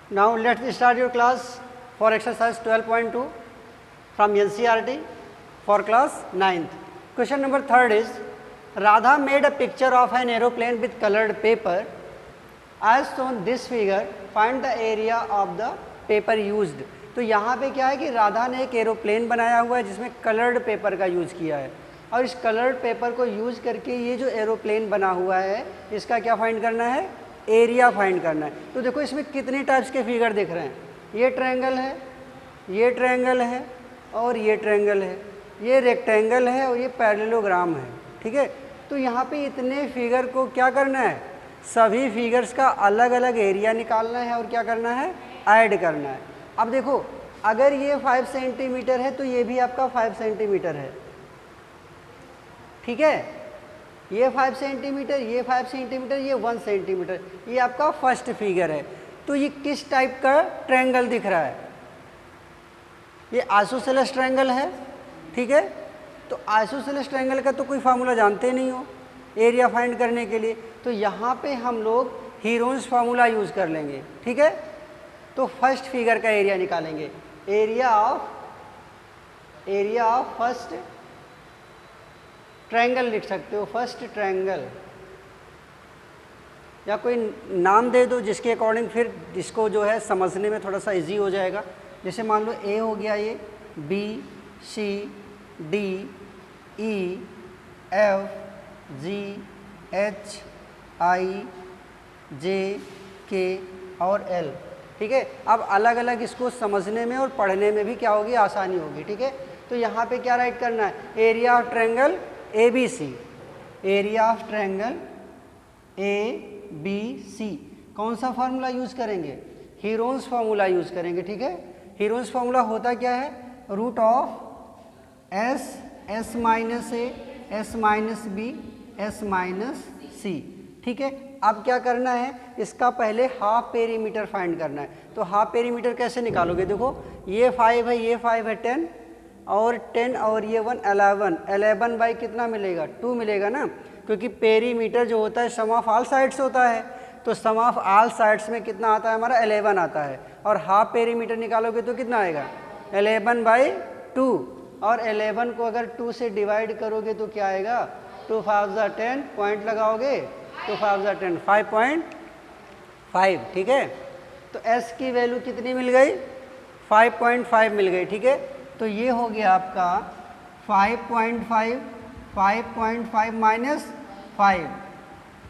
Now let's start your class for exercise 12.2 from NCERT for class 9th. Question number 3rd is Radha made a picture of an aeroplane with colored paper. As shown this figure, find the area of the paper used. तो यहाँ पे क्या है कि राधा ने एक aeroplane बनाया हुआ है जिसमें कलर्ड पेपर का यूज़ किया है और इस कलर्ड पेपर को यूज़ करके ये जो एरोप्लेन बना हुआ है इसका क्या फाइंड करना है, एरिया फाइंड करना है। तो देखो इसमें कितने टाइप्स के फिगर दिख रहे हैं, ये ट्रायंगल है, ये ट्रायंगल है और ये ट्रायंगल है, ये रेक्टेंगल है और ये पैरेललोग्राम है। ठीक है, तो यहाँ पे इतने फिगर को क्या करना है, सभी फिगर्स का अलग अलग एरिया निकालना है और क्या करना है, ऐड करना है। अब देखो अगर ये 5 सेंटीमीटर है तो ये भी आपका 5 सेंटीमीटर है। ठीक है, ये 5 सेंटीमीटर, ये 5 सेंटीमीटर, ये 1 सेंटीमीटर, ये आपका फर्स्ट फिगर है। तो ये किस टाइप का ट्रायंगल दिख रहा है, ये आइसोसेलेस ट्रायंगल है। ठीक है, तो आइसोसेलेस ट्रायंगल का तो कोई फार्मूला जानते नहीं हो एरिया फाइंड करने के लिए, तो यहाँ पे हम लोग हीरोन्स फार्मूला यूज़ कर लेंगे। ठीक है, तो फर्स्ट फिगर का एरिया निकालेंगे, एरिया ऑफ फर्स्ट ट्रायंगल लिख सकते हो, फर्स्ट ट्रायंगल, या कोई नाम दे दो जिसके अकॉर्डिंग फिर इसको जो है समझने में थोड़ा सा इजी हो जाएगा। जैसे मान लो ए हो गया, ये B C D E F G H I J K और एल। ठीक है, अब अलग अलग इसको समझने में और पढ़ने में भी क्या होगी, आसानी होगी। ठीक है, तो यहाँ पे क्या राइट करना है, area of triangle A B C, area of triangle A B C. कौन सा फार्मूला यूज़ करेंगे, हीरोन्स फार्मूला यूज़ करेंगे। ठीक है, हीरोन्स फार्मूला होता क्या है, root of S S minus A S minus B S minus C. ठीक है, अब क्या करना है, इसका पहले हाफ पेरीमीटर फाइंड करना है। तो हाफ पेरीमीटर कैसे निकालोगे, देखो ये 5 है, ये 5 है, 10 और 10 और ये 1 11, 11 बाई कितना मिलेगा, 2 मिलेगा ना, क्योंकि पेरीमीटर जो होता है सम ऑफ ऑल साइड्स होता है, तो सम ऑफ ऑल साइड्स में कितना आता है हमारा, 11 आता है। और हाफ पेरीमीटर निकालोगे तो कितना आएगा, 11/2, और 11 को अगर 2 से डिवाइड करोगे तो क्या आएगा, 2 5 10, पॉइंट लगाओगे 2 5 10, 5.5। ठीक है, तो s की वैल्यू कितनी मिल गई, 5.5 मिल गई। ठीक है, तो ये हो गया आपका 5.5, 5.5 माइनस 5,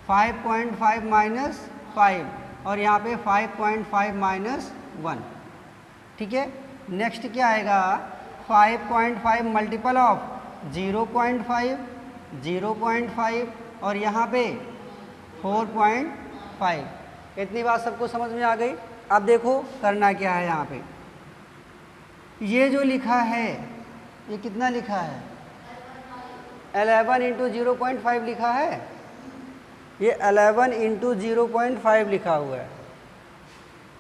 5.5 माइनस 5 और यहाँ पे 5.5 माइनस 1। ठीक है, नेक्स्ट क्या आएगा, 5.5 मल्टीपल ऑफ 0.5, 0.5 और यहाँ पे 4.5। इतनी बात सबको समझ में आ गई। अब देखो करना क्या है, यहाँ पे ये जो लिखा है ये कितना लिखा है, 11 इंटू 0.5 लिखा है, ये 11 इंटू 0.5 लिखा हुआ है।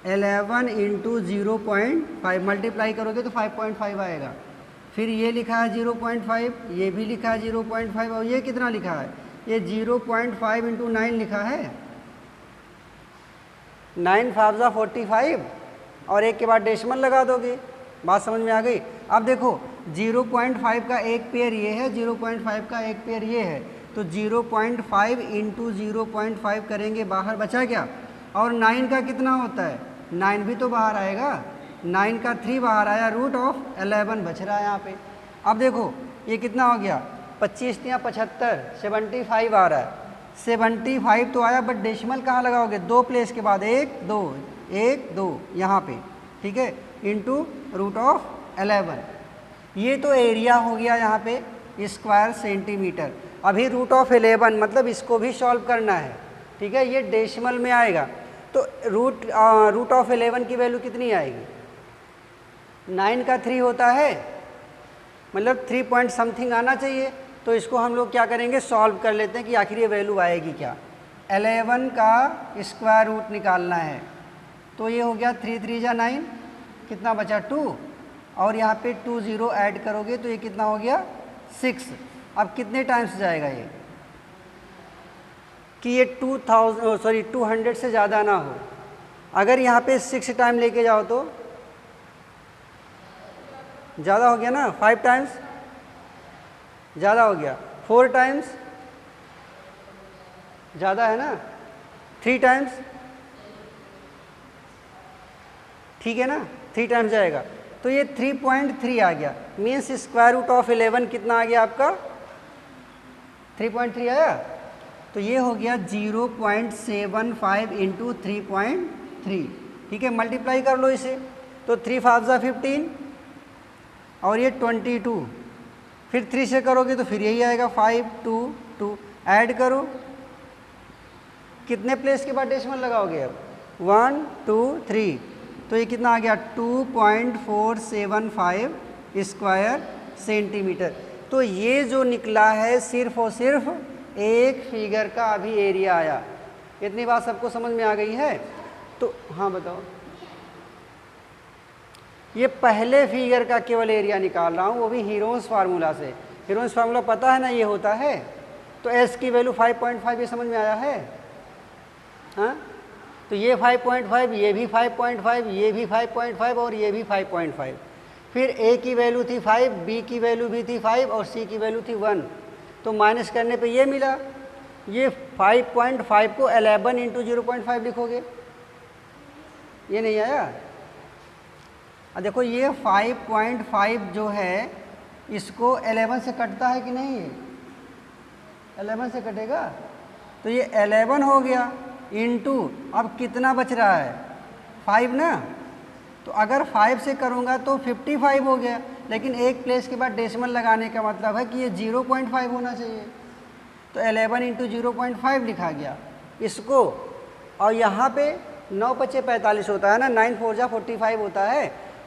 11 इंटू 0.5 मल्टीप्लाई करोगे तो 5.5 आएगा। फिर ये लिखा है 0.5, ये भी लिखा है 0.5 और ये कितना लिखा है, ये 0.5 इंटू 9 लिखा है, 9 5 45 और एक के बाद डेसिमल लगा दोगे। बात समझ में आ गई। अब देखो 0.5 का एक पेयर ये है, 0.5 का एक पेयर ये है, तो 0.5 इंटू 0.5 करेंगे, बाहर बचा क्या, और 9 का कितना होता है, 9 भी तो बाहर आएगा, 9 का 3 बाहर आया, रूट ऑफ 11 बच रहा है यहाँ पे। अब देखो ये कितना हो गया, 25 या 75, 75 आ रहा है, 75 तो आया, बट डेसिमल कहाँ लगाओगे, 2 प्लेस के बाद 1 2 1 2 यहाँ पे। ठीक है, इंटू रूट ऑफ 11। ये तो एरिया हो गया यहाँ पे स्क्वायर सेंटीमीटर। अभी रूट ऑफ 11 मतलब इसको भी सॉल्व करना है। ठीक है, ये डेसिमल में आएगा, तो रूट ऑफ 11 की वैल्यू कितनी आएगी, 9 का 3 होता है, मतलब 3 पॉइंट समथिंग आना चाहिए। तो इसको हम लोग क्या करेंगे, सॉल्व कर लेते हैं कि आखिर ये वैल्यू आएगी क्या। 11 का स्क्वायर रूट निकालना है, तो ये हो गया 3 3 जा 9, कितना बचा 2, और यहाँ पे 2 0 ऐड करोगे तो ये कितना हो गया 6। अब कितने टाइम्स जाएगा ये, कि ये 200 से ज़्यादा ना हो। अगर यहाँ पे 6 टाइम लेके जाओ तो ज़्यादा हो गया ना, 5 टाइम्स ज़्यादा हो गया, 4 टाइम्स ज़्यादा है ना, 3 टाइम्स ठीक है ना, 3 टाइम्स जाएगा तो ये 3.3 आ गया। मीन्स स्क्वायर रूट ऑफ 11 कितना आ गया आपका, 3.3 आया। तो ये हो गया 0.75 इंटू 3.3। ठीक है, मल्टीप्लाई कर लो इसे, तो 3 5 15 और ये 22, फिर 3 से करोगे तो फिर यही आएगा 5 2 2। ऐड करो, कितने प्लेस के बाद डेसिमल लगाओगे अब, 1 2 3, तो ये कितना आ गया 2.475 स्क्वायर सेंटीमीटर। तो ये जो निकला है सिर्फ और सिर्फ एक फिगर का अभी एरिया आया। इतनी बात सबको समझ में आ गई है? तो हाँ बताओ, ये पहले फिगर का केवल एरिया निकाल रहा हूँ, वो भी हीरोन्स फार्मूला से। हीरोन्स फार्मूला पता है ना, ये होता है तो एस की वैल्यू 5.5, ये समझ में आया है? हाँ, तो ये 5.5, ये भी 5.5, ये भी 5.5 और ये भी 5.5। फिर ए की वैल्यू थी 5, बी की वैल्यू भी थी 5 और सी की वैल्यू थी 1, तो माइनस करने पे ये मिला। ये 5.5 को 11 इंटू 0.5 लिखोगे, ये नहीं आया। अब देखो ये 5.5 जो है इसको 11 से कटता है कि नहीं, 11 से कटेगा, तो ये 11 हो गया इंटू, अब कितना बच रहा है 5 ना, तो अगर 5 से करूँगा तो 55 हो गया, लेकिन एक प्लेस के बाद डेसिमल लगाने का मतलब है कि ये 0.5 होना चाहिए, तो 11 इंटू 0.5 लिखा गया इसको। और यहाँ पे 9 5 45 होता है ना, 9 4 जा 45 होता है,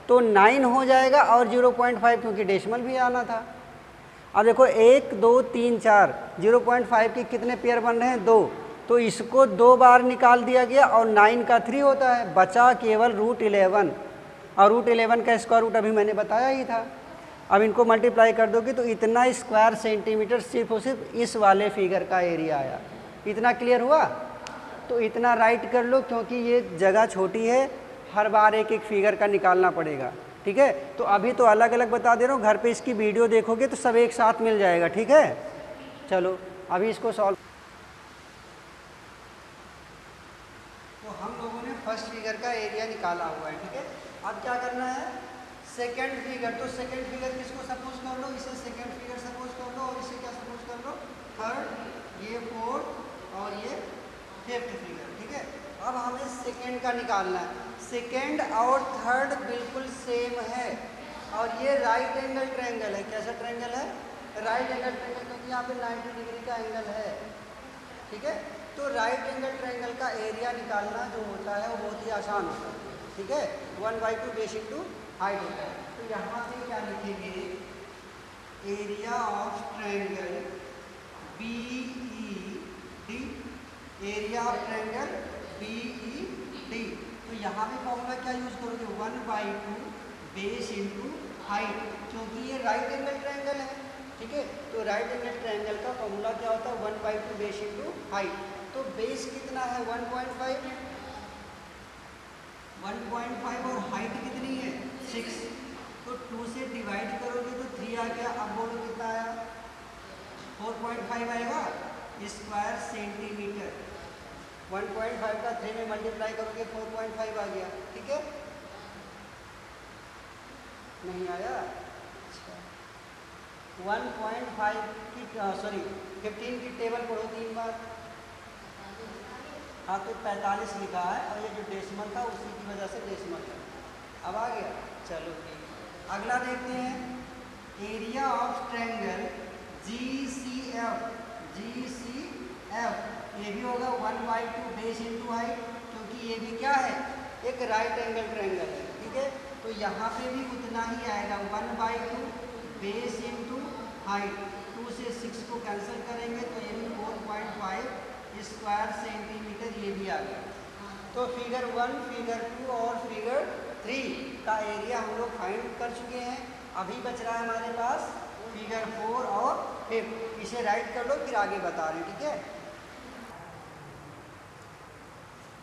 तो 9 हो जाएगा और 0.5 क्योंकि डेसिमल भी आना था। अब देखो 1 2 3 4, 0.5 के कितने पेयर बन रहे हैं, 2, तो इसको 2 बार निकाल दिया गया और 9 का 3 होता है, बचा केवल √11, और √11 का स्क्वायर रूट अभी मैंने बताया ही था। अब इनको मल्टीप्लाई कर दोगे तो इतना स्क्वायर सेंटीमीटर सिर्फ और सिर्फ इस वाले फिगर का एरिया आया। इतना क्लियर हुआ? तो इतना राइट कर लो, क्योंकि ये जगह छोटी है, हर बार एक एक फिगर का निकालना पड़ेगा। ठीक है, तो अभी तो अलग अलग बता दे रहा हूँ, घर पे इसकी वीडियो देखोगे तो सब एक साथ मिल जाएगा। ठीक है, चलो अभी इसको सॉल्व। तो हम लोगों ने फर्स्ट फिगर का एरिया निकाला हुआ है। ठीक है, अब क्या करना है, सेकंड फिगर। तो सेकंड फिगर किसको सपोज कर लो, इसे सेकंड फिगर सपोज कर लो, और इसे क्या सपोज कर लो, थर्ड, ये फोर्थ और ये फिफ्थ फिगर। ठीक है, अब हमें सेकंड का निकालना है। सेकंड और थर्ड बिल्कुल सेम है, और ये राइट एंगल ट्रायंगल है। कैसा ट्रायंगल है? राइट एंगल ट्रायंगल, क्योंकि यहाँ पे 90 डिग्री का एंगल है। ठीक है, तो राइट एंगल ट्रायंगल का एरिया निकालना जो होता है वो बहुत ही आसान होता है। ठीक है, 1/2 बेस इंटू हाइट होता है। तो यहाँ पे क्या लिखेंगे, area of triangle BED, area of triangle BED। तो यहाँ पे फॉर्मूला क्या यूज करोगे, 1/2 बेस इंटू हाइट, क्योंकि ये राइट एंगल ट्रायंगल है। ठीक है, तो राइट एंगल ट्रायंगल का फॉर्मूला क्या होता है, 1/2 बेस इंटू हाइट। तो बेस कितना है 1.5, 1.5 और हाइट कितनी है 6, तो 2 से डिवाइड करोगे तो 3 आ गया। अब बोलो कितना आया, 4.5 आएगा स्क्वायर सेंटीमीटर। 1.5 का 3 में मल्टीप्लाई करोगे 4.5 आ गया। ठीक है, नहीं आया? 1.5 की 15 की टेबल पढ़ो 3 बार। हाँ, तो 45 लिखा है, और ये जो डेसिमल था उसी की वजह से डेसिमल है। अब आ गया, चलो ठीक। अगला देखते हैं, एरिया ऑफ ट्रायंगल GCF। ये भी होगा 1/2 बेस इंटू हाइट, क्योंकि ये भी क्या है, एक राइट एंगल ट्रायंगल है। ठीक है, तो यहाँ पे भी उतना ही आएगा, 1/2 बेस इंटू हाइट। 2 से 6 को कैंसिल करेंगे तो ये भी 4.5 स्क्वायर सेंटीमीटर, ये भी आ गया। तो फिगर 1, फिगर 2 और फिगर 3 का एरिया हम लोग फाइंड कर चुके हैं। अभी बच रहा है हमारे पास फिगर 4 और 5। इसे राइट कर लो, फिर आगे बता रहे हैं। ठीक है,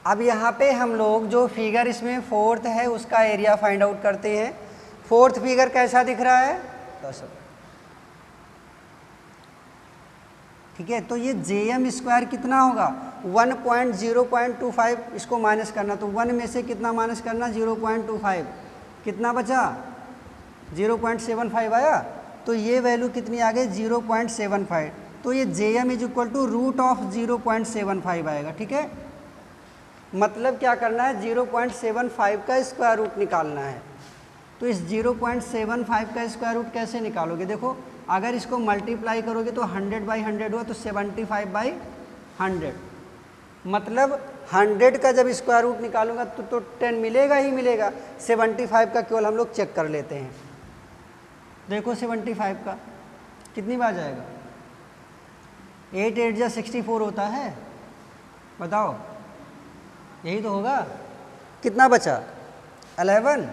अब यहाँ पे हम लोग जो फिगर इसमें फोर्थ है उसका एरिया फाइंड आउट करते हैं। फोर्थ फिगर कैसा दिख रहा है? ठीक है, तो ये JM स्क्वायर कितना होगा? 1.0.25, इसको माइनस करना, तो 1 में से कितना माइनस करना? 0.25, कितना बचा? 0.75 आया, तो ये वैल्यू कितनी आ गई? 0.75। तो ये JM is equal to root of 0.75 आएगा। ठीक है, मतलब क्या करना है? 0.75 का स्क्वायर रूट निकालना है। तो इस 0.75 का स्क्वायर रूट कैसे निकालोगे? देखो, अगर इसको मल्टीप्लाई करोगे तो 100/100 हुआ, तो 75/100, मतलब 100 का जब स्क्वायर रूट निकालूंगा तो 10 मिलेगा ही मिलेगा। 75 का केवल हम लोग चेक कर लेते हैं। देखो 75 का कितनी बार जाएगा? 8 8 जा 64 होता है, बताओ, यही तो होगा। कितना बचा? 11।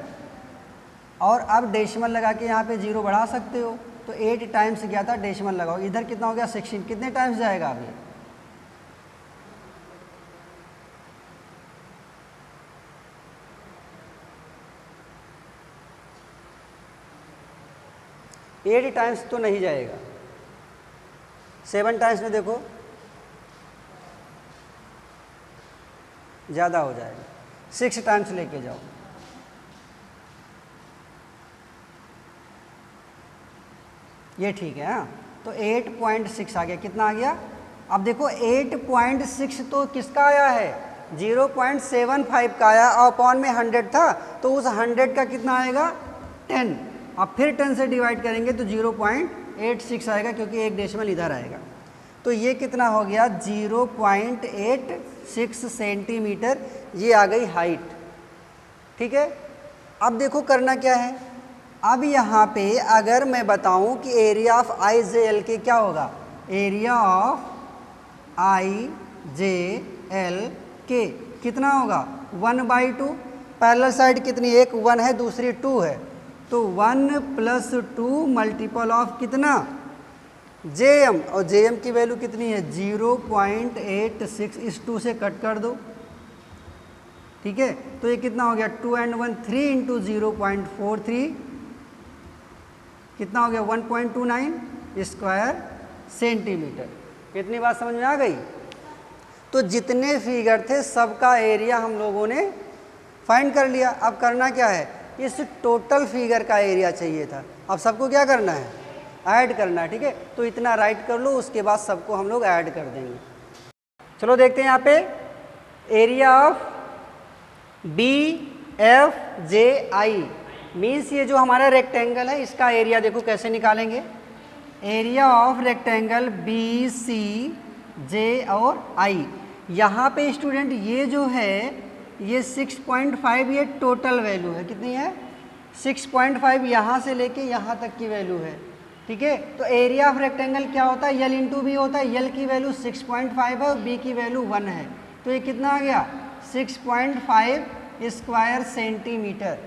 और अब डेसिमल लगा के यहाँ पे 0 बढ़ा सकते हो, तो 8 टाइम्स गया था, डेसिमल लगाओ, इधर कितना हो गया? 16। कितने टाइम्स जाएगा अभी? एट टाइम्स तो नहीं जाएगा, 7 टाइम्स में देखो ज़्यादा हो जाएगा, 6 टाइम्स लेके जाओ। ये ठीक है। हाँ, तो 8.6 आ गया। कितना आ गया? अब देखो 8.6 तो किसका आया है? 0.75 का आया, और अपॉन में 100 था, तो उस 100 का कितना आएगा? 10। अब फिर 10 से डिवाइड करेंगे तो 0.86 आएगा, क्योंकि एक डेसिमल इधर आएगा। तो ये कितना हो गया? 0.86 सेंटीमीटर, ये आ गई हाइट। ठीक है, अब देखो करना क्या है। अब यहाँ पे अगर मैं बताऊँ कि एरिया ऑफ IJLK क्या होगा? एरिया ऑफ IJLK कितना होगा? 1/2। पैरेलल साइड कितनी? एक 1 है, दूसरी 2 है, तो 1 + 2 मल्टीपल ऑफ कितना? JM, और JM की वैल्यू कितनी है? 0.86। इस 2 से कट कर दो। ठीक है, तो ये कितना हो गया? 2 and 1 3 × 0.43, कितना हो गया? 1.29 स्क्वायर सेंटीमीटर। कितनी बात समझ में आ गई? तो जितने फिगर थे सबका एरिया हम लोगों ने फाइंड कर लिया। अब करना क्या है? इस टोटल फिगर का एरिया चाहिए था। अब सबको क्या करना है? ऐड करना है। ठीक है, तो इतना राइट कर लो, उसके बाद सबको हम लोग ऐड कर देंगे। चलो देखते हैं यहाँ पे एरिया ऑफ BFJI मीन्स ये जो हमारा रेक्टेंगल है इसका एरिया देखो कैसे निकालेंगे। एरिया ऑफ रेक्टेंगल BCJ और I। यहाँ पे स्टूडेंट ये जो है ये 6.5 ये टोटल वैल्यू है। कितनी है? 6.5 यहाँ से लेके यहाँ तक की वैल्यू है। ठीक है, तो एरिया ऑफ रेक्टेंगल क्या होता है? L × B होता है। L की वैल्यू 6.5 है और B की वैल्यू 1 है, तो ये कितना आ गया? 6.5 स्क्वायर सेंटीमीटर।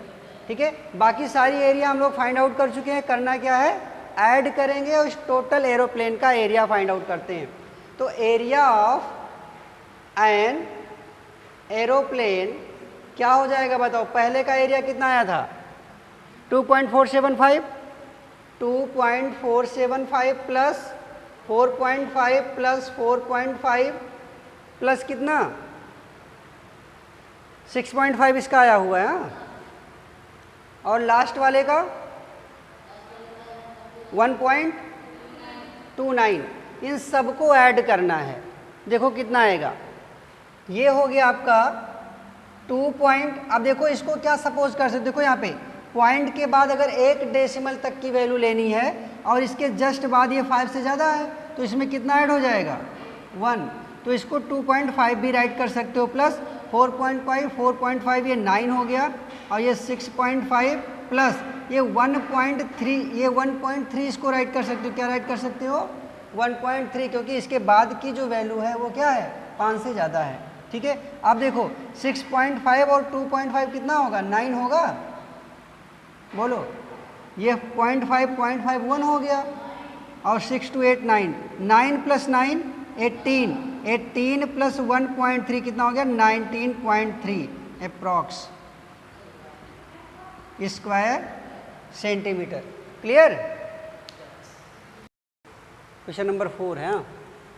ठीक है, बाकी सारी एरिया हम लोग फाइंड आउट कर चुके हैं। करना क्या है? ऐड करेंगे और इस टोटल एरोप्लेन का एरिया फाइंड आउट करते हैं। तो एरिया ऑफ एन एरोप्लेन क्या हो जाएगा बताओ? पहले का एरिया कितना आया था? 2.475 प्लस 4.5 प्लस 4.5 प्लस कितना? 6.5 इसका आया हुआ है। हाँ, और लास्ट वाले का 1.29। इन सबको ऐड करना है। देखो कितना आएगा? ये हो गया आपका 2 पॉइंट। अब देखो इसको क्या सपोज कर सकते, देखो यहाँ पे पॉइंट के बाद अगर एक डेसिमल तक की वैल्यू लेनी है और इसके जस्ट बाद ये 5 से ज़्यादा है, तो इसमें कितना ऐड हो जाएगा? 1। तो इसको 2.5 भी राइट कर सकते हो, प्लस 4.5 ये 9 हो गया, और ये 6.5 प्लस ये 1.3, ये 1.3 इसको राइट कर सकते हो। क्या राइट कर सकते हो? 1.3, क्योंकि इसके बाद की जो वैल्यू है वो क्या है? 5 से ज़्यादा है। ठीक है, अब देखो 6.5 और 2.5 कितना होगा? 9 होगा। बोलो, ये 0.5 1 हो गया, और 6 2 8 9, 9 + 9 18, 18 प्लस 1.3 कितना हो गया 19.3 approx square centimetre. Clear. Question number 4 है।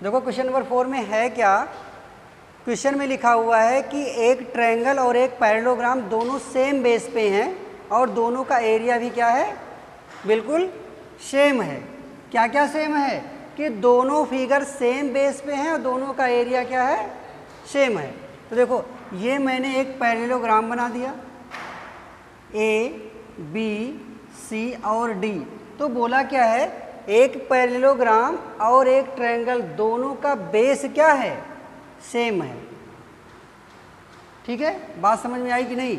देखो क्वेश्चन नंबर 4 में है क्या, क्वेश्चन में लिखा हुआ है कि एक ट्रायंगल और एक पैरेललोग्राम दोनों सेम बेस पे हैं और दोनों का एरिया भी क्या है, बिल्कुल सेम है। क्या क्या सेम है कि दोनों फिगर सेम बेस पे हैं और दोनों का एरिया क्या है, सेम है। तो देखो ये मैंने एक पैरेललोग्राम बना दिया ए बी सी और डी। तो बोला क्या है, एक पैरेललोग्राम और एक ट्रायंगल दोनों का बेस क्या है, सेम है। ठीक है, बात समझ में आई कि नहीं।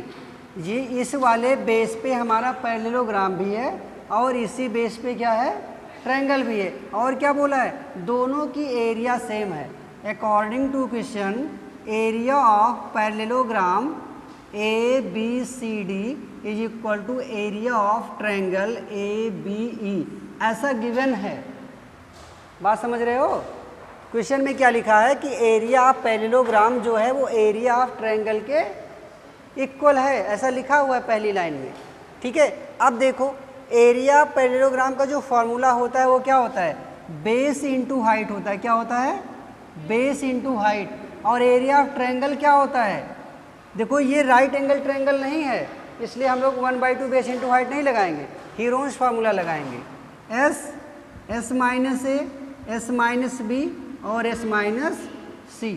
ये इस वाले बेस पे हमारा पैरेललोग्राम भी है और इसी बेस पे क्या है, ट्रायंगल भी है। और क्या बोला है, दोनों की एरिया सेम है। According to question area of parallelogram A B C D is equal to area of triangle A B E, ऐसा गिवन है। बात समझ रहे हो। क्वेश्चन में क्या लिखा है कि एरिया ऑफ पैरेललोग्राम जो है वो एरिया ऑफ ट्रायंगल के इक्वल है, ऐसा लिखा हुआ है पहली लाइन में। ठीक है, अब देखो एरिया पैरेललोग्राम का जो फॉर्मूला होता है वो क्या होता है, बेस इंटू हाइट होता है। क्या होता है, बेस इंटू हाइट। और एरिया ऑफ ट्रायंगल क्या होता है, देखो ये राइट एंगल ट्रायंगल नहीं है, इसलिए हम लोग 1/2 बेस इंटू हाइट नहीं लगाएंगे, हीरोन्स फार्मूला लगाएंगे। S minus A, S minus B और एस माइनस सी।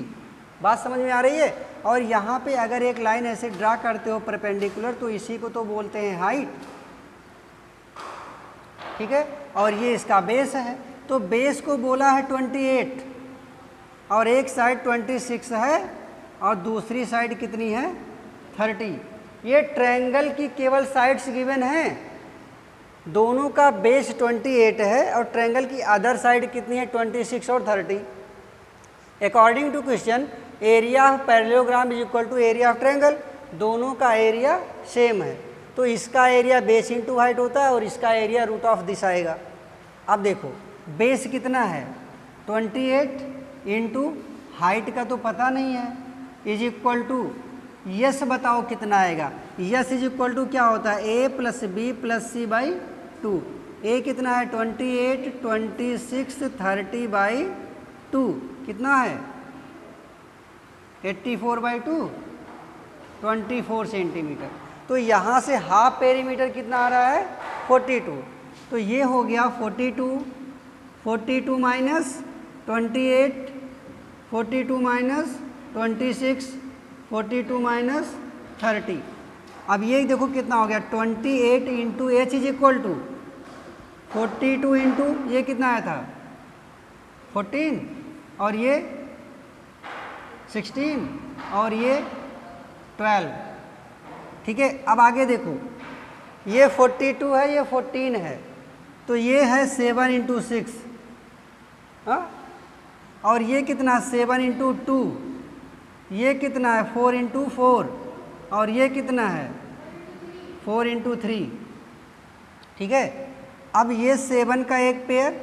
बात समझ में आ रही है। और यहाँ पे अगर एक लाइन ऐसे ड्रा करते हो परपेंडिकुलर तो इसी को तो बोलते हैं हाइट। ठीक है, और ये इसका बेस है। तो बेस को बोला है 28 और एक साइड 26 है और दूसरी साइड कितनी है, 30। ये ट्रायंगल की केवल साइड्स गिवन हैं, दोनों का बेस 28 है और ट्रायंगल की अदर साइड कितनी है, 26 और 30। According to question area of parallelogram is equal to area of triangle, दोनों का एरिया सेम है। तो इसका एरिया बेस इंटू हाइट होता है और इसका एरिया रूट ऑफ दिस आएगा। अब देखो बेस कितना है, 28 इंटू हाइट का तो पता नहीं है, इज इक्वल टू यस बताओ कितना आएगा। यस इज इक्वल टू क्या होता है, A plus B plus C by 2। A कितना है 28, 26, 30 बाई 2 कितना है 84/2, 24 सेंटीमीटर। तो यहाँ से हाफ पेरीमीटर कितना आ रहा है 42। तो ये हो गया 42 माइनस 28, 42 माइनस 26, 42 माइनस 30। अब ये देखो कितना हो गया 28 into H is equal to 42 into ये कितना आया था 14 और ये 16 और ये 12। ठीक है, अब आगे देखो ये 42 है, ये 14 है, तो ये है 7 इंटू 6। हाँ, और ये कितना 7 इंटू 2, ये कितना है 4 इंटू 4 और ये कितना है 4 इंटू 3। ठीक है, अब ये 7 का एक पेयर,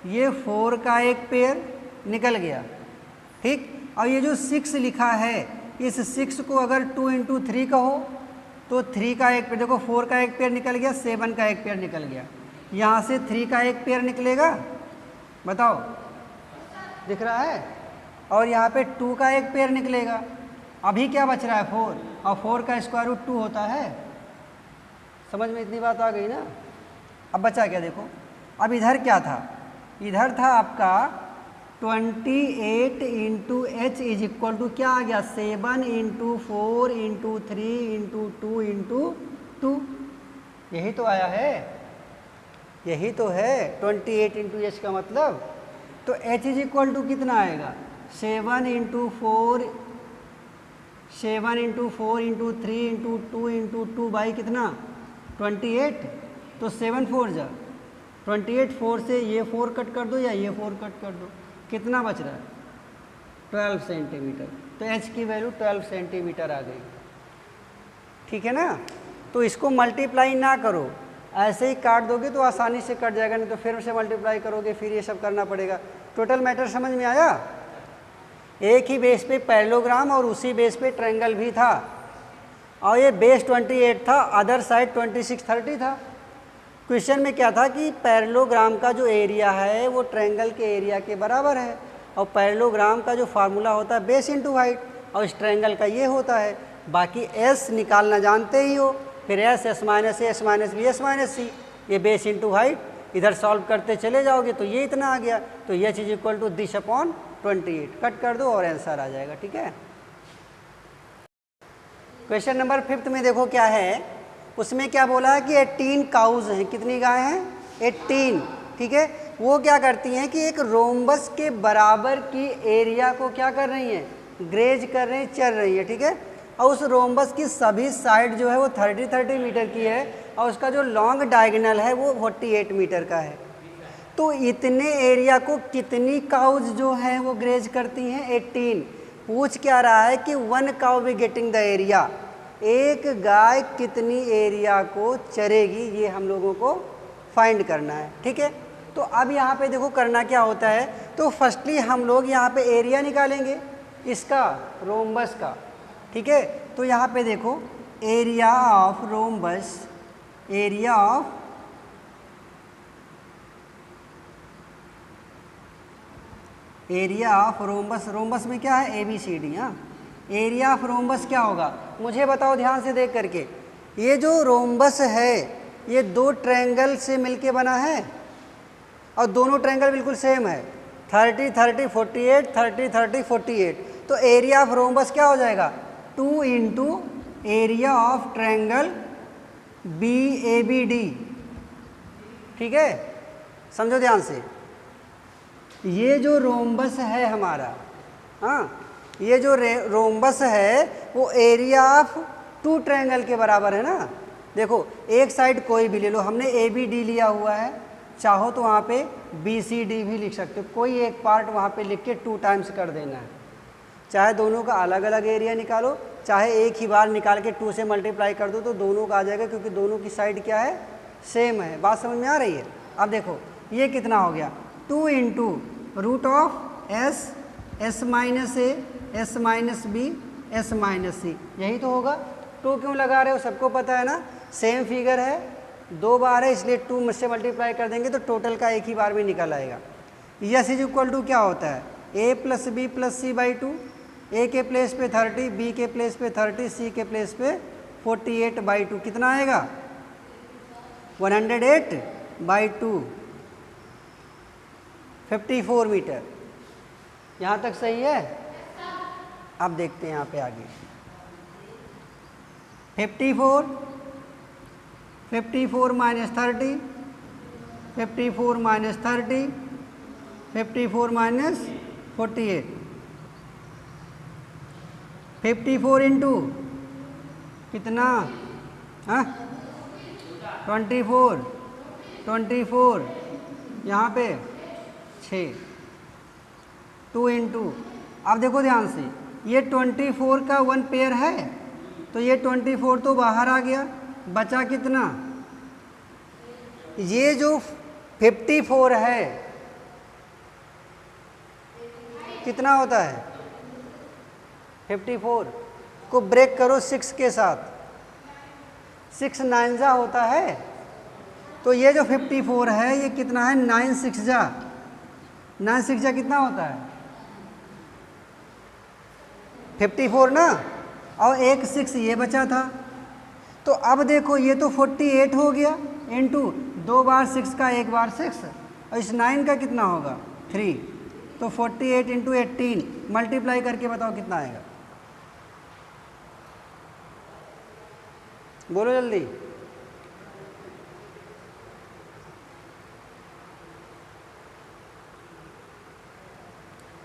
ये 4 का एक पेयर निकल गया। ठीक, और ये जो 6 लिखा है इस 6 को अगर 2 इंटू 3 कहो तो 3 का एक पेयर, देखो 4 का एक पेयर निकल गया, 7 का एक पेयर निकल गया, यहाँ से 3 का एक पेयर निकलेगा, बताओ दिख रहा है, और यहाँ पे 2 का एक पेयर निकलेगा। अभी क्या बच रहा है 4, और 4 का स्क्वायर रूट 2 होता है। समझ में इतनी बात आ गई ना। अब बचा क्या देखो, अब इधर क्या था, इधर था आपका 28 into H is equal to क्या आ गया 7 इंटू 4 इंटू 3 इंटू 2 इंटू 2। यही तो आया है, यही तो है 28 इंटू एच का मतलब। तो एच इज इक्वल टू कितना आएगा 7 into 4, 7 into 4 into 3 into 2 into 2 by कितना 28। तो 7 4 जा 28, 4 से ये 4 कट कर दो या ये 4 कट कर दो, कितना बच रहा है 12 सेंटीमीटर। तो एच की वैल्यू 12 सेंटीमीटर आ गई। ठीक है ना। तो इसको मल्टीप्लाई ना करो, ऐसे ही काट दोगे तो आसानी से कट जाएगा, नहीं तो फिर से मल्टीप्लाई करोगे, फिर ये सब करना पड़ेगा। टोटल मैटर समझ में आया। एक ही बेस पे पैरेललोग्राम और उसी बेस पे ट्रायंगल भी था, और ये बेस 28 था, अदर साइड 26 30 था। क्वेश्चन में क्या था कि पैरेललोग्राम का जो एरिया है वो ट्रायंगल के एरिया के बराबर है, और पैरेललोग्राम का जो फार्मूला होता है बेस इंटू हाइट, और इस ट्रायंगल का ये होता है। बाकी एस निकालना जानते ही हो, फिर S minus A S minus B S minus C, ये बेस इंटू हाइट, इधर सॉल्व करते चले जाओगे तो ये इतना आ गया, तो H is equal to this upon 28, cut कर दो और आंसर आ जाएगा। ठीक है। क्वेश्चन नंबर 5 में देखो क्या है, उसमें क्या बोला है कि 18 काउज हैं, कितनी गाय हैं? 18। ठीक है। वो क्या करती हैं कि एक रोम्बस के बराबर की एरिया को क्या कर रही हैं? ग्रेज कर रही हैं, चल रही है। ठीक है। और उस रोम्बस की सभी साइड जो है वो 30 मीटर की है, और उसका जो लॉन्ग डायगोनल है वो 48 मीटर का है। तो इतने एरिया को कितनी काउज जो है वो ग्रेज करती हैं? 18। पूछ क्या रहा है कि 1 cow be getting the area, एक गाय कितनी एरिया को चरेगी, ये हम लोगों को फाइंड करना है। ठीक है। तो अब यहाँ पे देखो करना क्या होता है, तो फर्स्टली हम लोग यहाँ पे एरिया निकालेंगे इसका, रोम्बस का। ठीक है। तो यहाँ पे देखो area of rhombus, area of rhombus, rhombus में क्या है? ABCD। हाँ, एरिया ऑफ रोम्बस क्या होगा मुझे बताओ ध्यान से देख करके। ये जो रोम्बस है ये दो ट्रायंगल से मिलके बना है, और दोनों ट्रायंगल बिल्कुल सेम है, 30 30 48 30 30 48। तो एरिया ऑफ रोम्बस क्या हो जाएगा? 2 into area of triangle BABD। ठीक है, समझो ध्यान से। ये जो रोम्बस है हमारा, हाँ, ये जो रोम्बस है वो एरिया ऑफ 2 ट्रायंगल के बराबर है ना। देखो एक साइड कोई भी ले लो, हमने ABD लिया हुआ है, चाहो तो वहाँ पे BCD भी लिख सकते हो, कोई एक पार्ट वहाँ पे लिख के 2 टाइम्स कर देना है। चाहे दोनों का अलग अलग एरिया निकालो, चाहे एक ही बार निकाल के 2 से मल्टीप्लाई कर दो तो दोनों का आ जाएगा, क्योंकि दोनों की साइड क्या है? सेम है। बात समझ में आ रही है? अब देखो ये कितना हो गया? 2 into root of S minus A S minus B S minus C, यही तो होगा। 2 क्यों लगा रहे हो? सबको पता है ना, सेम फिगर है, 2 बार है, इसलिए 2 से मल्टीप्लाई कर देंगे तो टोटल का एक ही बार में निकल आएगा। यस इज इक्वल टू क्या होता है? A plus B plus C by 2, A के प्लेस पे 30, बी के प्लेस पे 30, सी के प्लेस पे 48 बाई 2, कितना आएगा? 108 बाई 2, 54 मीटर। यहाँ तक सही है? अब देखते हैं यहाँ पे आगे। 54 माइनस 30, 54 माइनस 30, 54 माइनस 48, 54 इंटू कितना? हाँ 24 यहाँ पे 6, 2 इंटू, अब देखो ध्यान से, ये 24 का 1 पेयर है, तो ये 24 तो बाहर आ गया, बचा कितना? ये जो 54 है कितना होता है? 54 को ब्रेक करो 6 के साथ, 6 9 जा होता है, तो ये जो 54 है ये कितना है? 9 6 जा, 9 6 जा कितना होता है? 54 ना, और एक 6 ये बचा था। तो अब देखो ये तो 48 हो गया, इंटू 2 बार 6 का 1 बार 6, और इस 9 का कितना होगा? 3, तो 48 इंटू 18 मल्टीप्लाई करके बताओ कितना आएगा? बोलो जल्दी।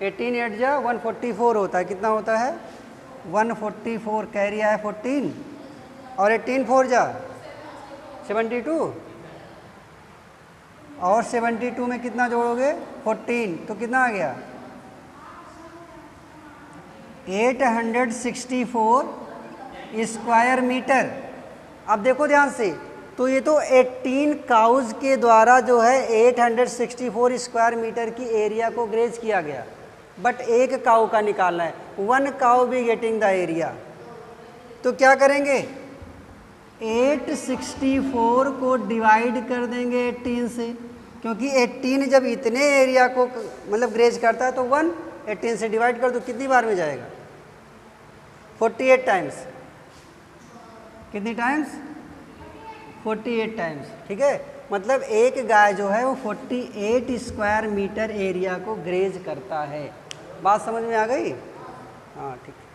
एटीन 8 जा 144 होता है, कितना होता है? 144, कैरी आया 14, और 18 4 जा 72, और 72 में कितना जोड़ोगे? 14, तो कितना आ गया? 864 स्क्वायर मीटर। अब देखो ध्यान से, तो ये तो 18 काउज के द्वारा जो है 864 स्क्वायर मीटर की एरिया को ग्रेज किया गया। बट एक काऊ का निकालना है, 1 काऊ बी गेटिंग द एरिया। तो क्या करेंगे, 864 को डिवाइड कर देंगे 18 से, क्योंकि 18 जब इतने एरिया को मतलब ग्रेज करता है तो 1 18 से डिवाइड कर दो, कितनी बार में जाएगा, 48 टाइम्स। कितनी टाइम्स, 48 टाइम्स, ठीक है। मतलब एक गाय जो है वो 48 स्क्वायर मीटर एरिया को ग्रेज करता है। बात समझ में आ गई? हाँ ठीक है।